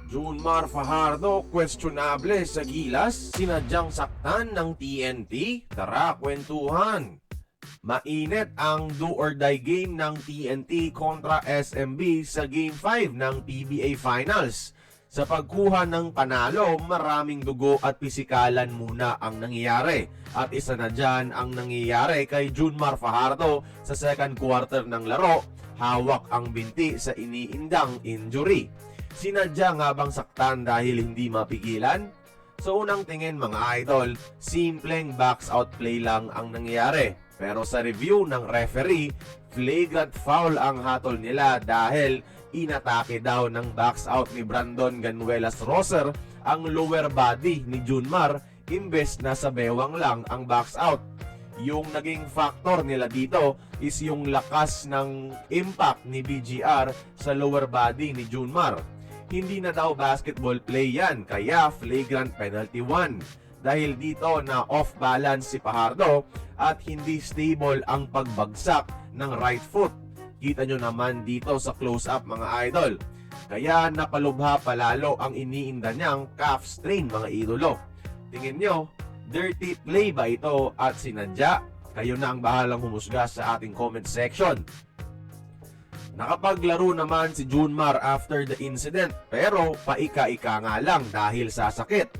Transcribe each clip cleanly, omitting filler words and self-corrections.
Junmar Fajardo, questionable sa gilas, sinadyang saktan ng TNT? Tara, kwentuhan! Mainit ang do-or-die game ng TNT kontra SMB sa Game 5 ng PBA Finals. Sa pagkuha ng panalo, maraming dugo at pisikalan muna ang nangyayari. At isa na dyan ang nangyayari kay Junmar Fajardo sa second quarter ng laro, hawak ang binti sa iniindang injury. Sinadya nga bang saktan dahil hindi mapigilan? Sa unang tingin mga idol, simpleng box out play lang ang nangyayari. Pero sa review ng referee, flagrant foul ang hatol nila dahil inatake daw ng box out ni Brandon Ganuelas Roser ang lower body ni Junmar imbes na sa bewang lang ang box out. Yung naging factor nila dito is yung lakas ng impact ni BGR sa lower body ni Junmar. Hindi na daw basketball play yan, kaya flagrant penalty 1. Dahil dito na off balance si Fajardo at hindi stable ang pagbagsak ng right foot. Kita nyo naman dito sa close-up mga idol. Kaya napalubha palalo ang iniinda niyang calf strain mga idolo. Tingin nyo, dirty play ba ito at sinadya? Kayo na ang bahalang humusga sa ating comment section. Nakapaglaro naman si Junmar after the incident pero paika-ika nga lang dahil sa sakit.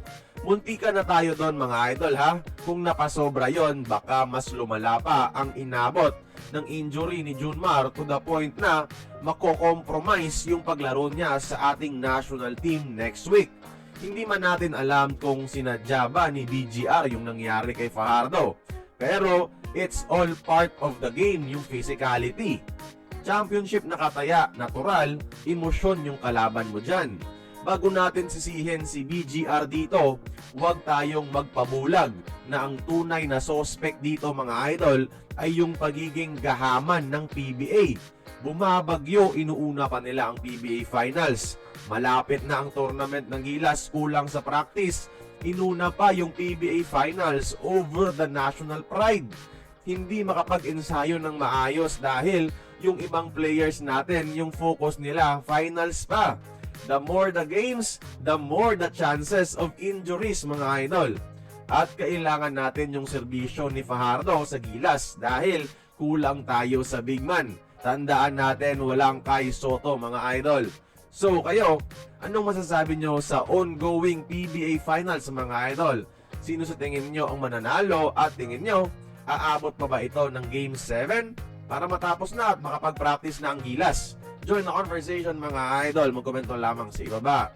Muntika na tayo doon mga idol ha. Kung napasobra yon, baka mas lumala pa ang inabot ng injury ni Junmar to the point na mako-compromise yung paglaro niya sa ating national team next week. Hindi man natin alam kung sinadya ba ni BGR yung nangyari kay Fajardo. Pero it's all part of the game, yung physicality. Championship na kataya, natural, emosyon yung kalaban mo dyan. Bago natin sisihin si BGR dito, huwag tayong magpabulag na ang tunay na suspect dito mga idol ay yung pagiging gahaman ng PBA. Bumabagyo, inuuna pa nila ang PBA Finals. Malapit na ang tournament ng Gilas, kulang sa practice. Inuna pa yung PBA Finals over the national pride. Hindi makapag-ensayo ng maayos dahil yung ibang players natin, yung focus nila, finals pa. The more the games, the more the chances of injuries mga idol. At kailangan natin yung serbisyo ni Fajardo sa Gilas dahil kulang tayo sa big man. Tandaan natin walang Kai Soto mga idol. So kayo, anong masasabi nyo sa ongoing PBA Finals mga idol? Sino sa tingin nyo ang mananalo at tingin nyo, aabot pa ba ito ng Game 7? Para matapos na at makapag-practice na ang Gilas. Join the conversation mga idol. Magkomento lamang sa ibaba.